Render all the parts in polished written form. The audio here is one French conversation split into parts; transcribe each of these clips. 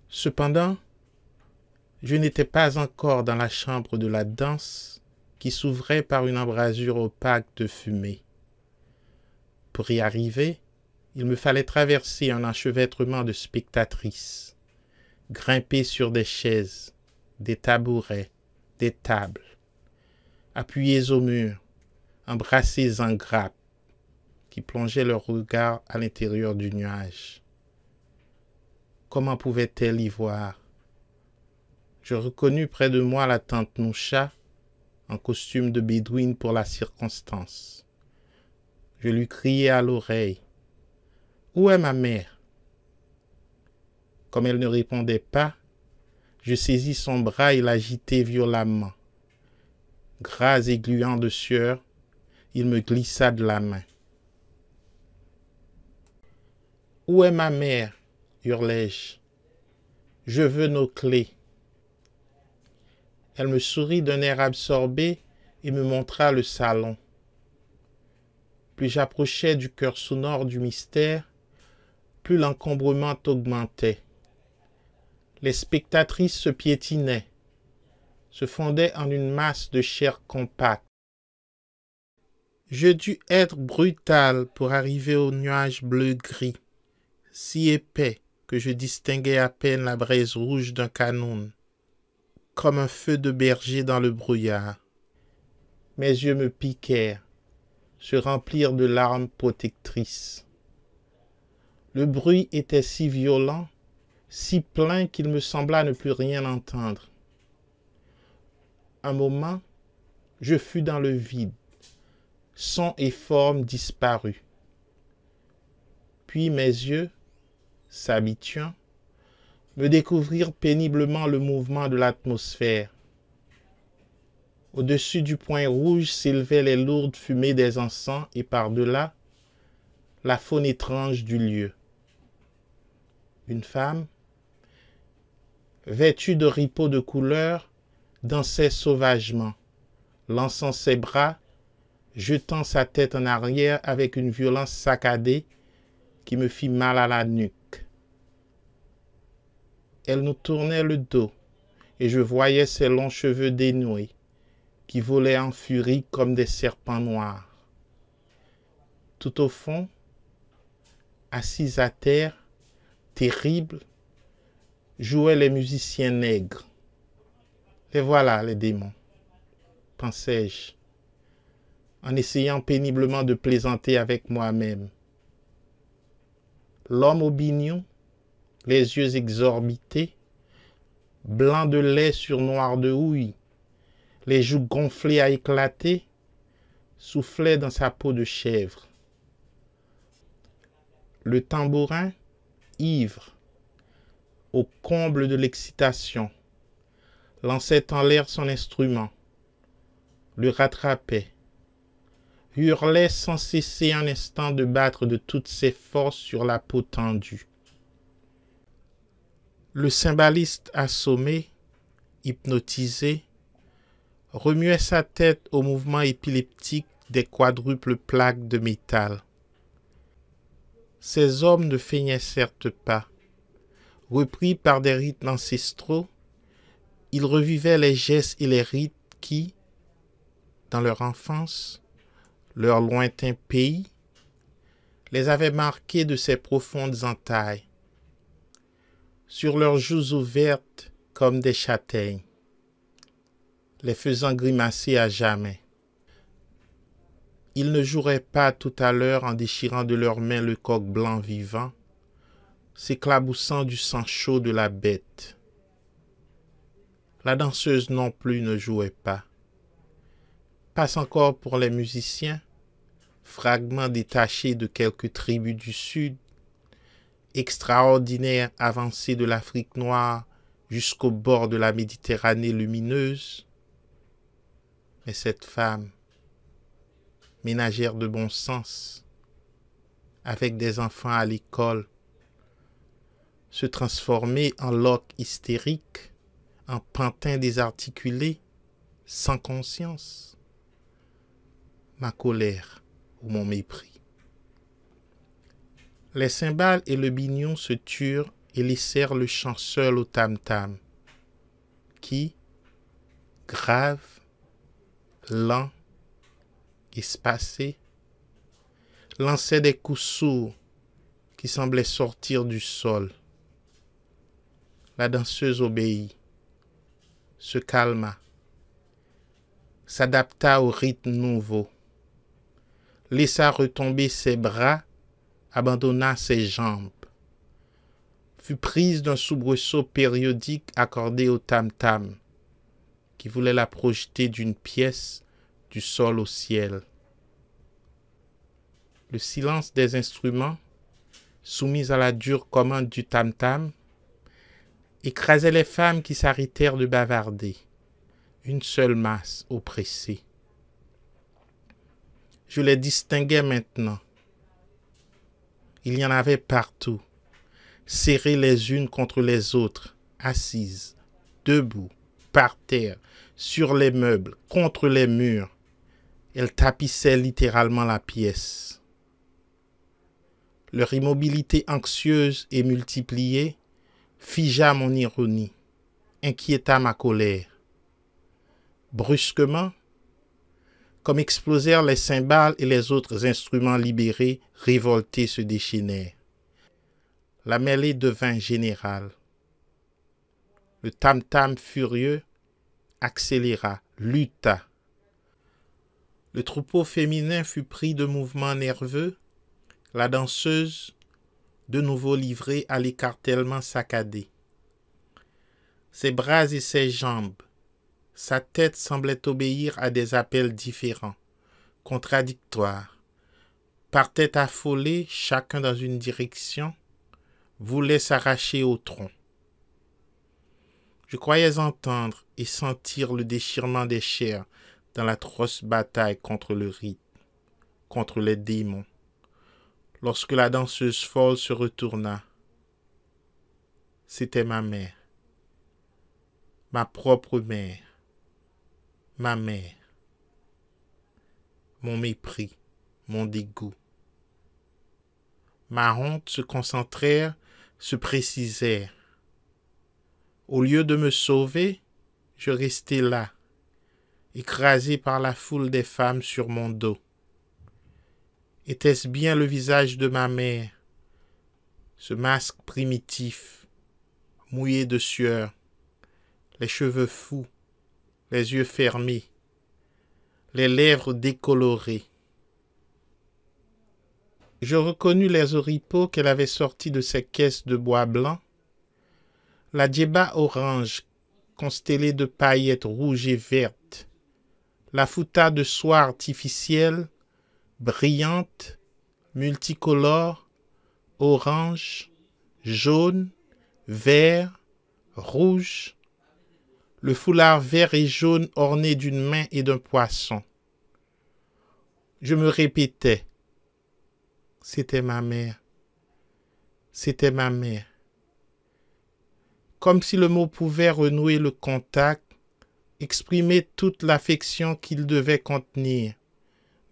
Cependant, je n'étais pas encore dans la chambre de la danse qui s'ouvrait par une embrasure opaque de fumée. Pour y arriver, il me fallait traverser un enchevêtrement de spectatrices, grimper sur des chaises, des tabourets, des tables, appuyées au mur, embrassées en grappe, qui plongeaient leur regard à l'intérieur du nuage. Comment pouvait-elle y voir? Je reconnus près de moi la tante Moucha, en costume de bédouine pour la circonstance. Je lui criai à l'oreille. « Où est ma mère ?» Comme elle ne répondait pas, je saisis son bras et l'agitai violemment. Gras et gluant de sueur, il me glissa de la main. « Où est ma mère ?» hurlai-je. « Je veux nos clés. » Elle me sourit d'un air absorbé et me montra le salon. Plus j'approchais du cœur sonore du mystère, plus l'encombrement augmentait. Les spectatrices se piétinaient, se fondaient en une masse de chair compacte. Je dus être brutal pour arriver au nuage bleu-gris, si épais que je distinguais à peine la braise rouge d'un canon, comme un feu de berger dans le brouillard. Mes yeux me piquèrent, se remplirent de larmes protectrices. Le bruit était si violent, si plein qu'il me sembla ne plus rien entendre. Un moment, je fus dans le vide, son et forme disparus. Puis mes yeux, s'habituant, me découvrirent péniblement le mouvement de l'atmosphère. Au-dessus du point rouge s'élevaient les lourdes fumées des encens et par-delà, la faune étrange du lieu. Une femme, vêtue de ripeaux de couleur, dansait sauvagement, lançant ses bras, jetant sa tête en arrière avec une violence saccadée qui me fit mal à la nuque. Elle nous tournait le dos et je voyais ses longs cheveux dénoués qui volaient en furie comme des serpents noirs. Tout au fond, assise à terre, terrible, jouaient les musiciens nègres. Les voilà, les démons, pensais-je, en essayant péniblement de plaisanter avec moi-même. L'homme au bignon, les yeux exorbités, blanc de lait sur noir de houille, les joues gonflées à éclater, soufflait dans sa peau de chèvre. Le tambourin, ivre, au comble de l'excitation, lançait en l'air son instrument, le rattrapait, hurlait sans cesser un instant de battre de toutes ses forces sur la peau tendue. Le cymbaliste assommé, hypnotisé, remuait sa tête au mouvement épileptique des quadruples plaques de métal. Ces hommes ne feignaient certes pas. Repris par des rythmes ancestraux, ils revivaient les gestes et les rites qui, dans leur enfance, leur lointain pays, les avaient marqués de ces profondes entailles, sur leurs joues ouvertes comme des châtaignes, les faisant grimacer à jamais. Ils ne joueraient pas tout à l'heure en déchirant de leurs mains le coq blanc vivant, s'éclaboussant du sang chaud de la bête. La danseuse non plus ne jouait pas. Passe encore pour les musiciens, fragments détachés de quelques tribus du Sud, extraordinaires avancées de l'Afrique noire jusqu'au bord de la Méditerranée lumineuse. Mais cette femme, ménagère de bon sens, avec des enfants à l'école, se transformer en loque hystérique, en pantin désarticulé, sans conscience, ma colère ou mon mépris. Les cymbales et le biniou se turent et laissèrent le chant seul au tam-tam, qui, grave, lent, espacé, lançait des coups sourds qui semblaient sortir du sol. La danseuse obéit, se calma, s'adapta au rythme nouveau, laissa retomber ses bras, abandonna ses jambes, fut prise d'un soubresaut périodique accordé au tam-tam, qui voulait la projeter d'une pièce du sol au ciel. Le silence des instruments, soumis à la dure commande du tam-tam, écrasait les femmes qui s'arrêtèrent de bavarder, une seule masse oppressée. Je les distinguais maintenant. Il y en avait partout, serrées les unes contre les autres, assises, debout, par terre, sur les meubles, contre les murs. Elles tapissaient littéralement la pièce. Leur immobilité anxieuse et multipliée figea mon ironie, inquiéta ma colère. Brusquement, comme explosèrent les cymbales et les autres instruments libérés, révoltés se déchaînèrent. La mêlée devint générale. Le tam-tam furieux accéléra, lutta. Le troupeau féminin fut pris de mouvements nerveux, la danseuse, de nouveau livrée à l'écartèlement saccadé. Ses bras et ses jambes, sa tête semblaient obéir à des appels différents, contradictoires, partaient affolés, chacun dans une direction, voulaient s'arracher au tronc. Je croyais entendre et sentir le déchirement des chairs dans l'atroce bataille contre le rythme, contre les démons. Lorsque la danseuse folle se retourna, c'était ma mère, ma propre mère, ma mère. Mon mépris, mon dégoût. Ma honte se concentrèrent, se précisèrent. Au lieu de me sauver, je restai là, écrasé par la foule des femmes sur mon dos. Était-ce bien le visage de ma mère, ce masque primitif, mouillé de sueur, les cheveux fous, les yeux fermés, les lèvres décolorées. Je reconnus les oripeaux qu'elle avait sortis de ses caisses de bois blanc, la djebba orange constellée de paillettes rouges et vertes, la fouta de soie artificielle, brillante, multicolore, orange, jaune, vert, rouge, le foulard vert et jaune orné d'une main et d'un poisson. Je me répétais, c'était ma mère, c'était ma mère. Comme si le mot pouvait renouer le contact, exprimer toute l'affection qu'il devait contenir,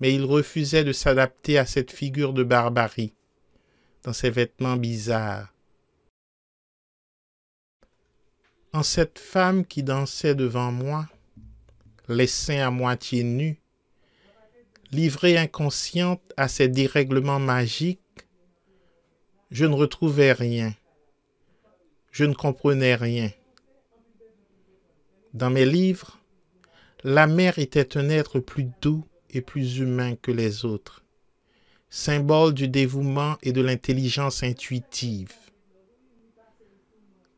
mais il refusait de s'adapter à cette figure de barbarie, dans ses vêtements bizarres. En cette femme qui dansait devant moi, les seins à moitié nus, livrée inconsciente à ses dérèglements magiques, je ne retrouvais rien. Je ne comprenais rien. Dans mes livres, la mère était un être plus doux et plus humain que les autres, symbole du dévouement et de l'intelligence intuitive.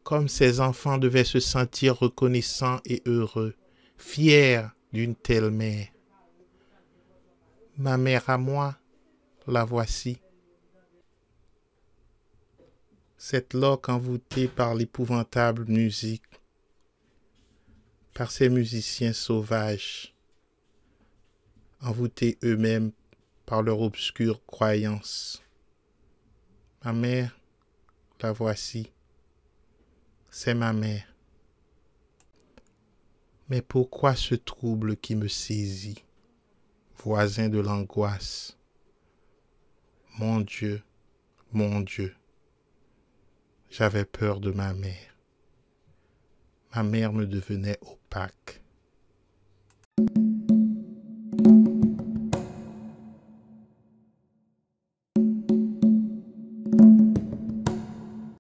Comme ces enfants devaient se sentir reconnaissants et heureux, fiers d'une telle mère. Ma mère à moi, la voici. Cette loque envoûtée par l'épouvantable musique, par ces musiciens sauvages, envoûtés eux-mêmes par leur obscure croyance. Ma mère, la voici, c'est ma mère. Mais pourquoi ce trouble qui me saisit, voisin de l'angoisse? Mon Dieu, j'avais peur de ma mère. Ma mère me devenait opaque.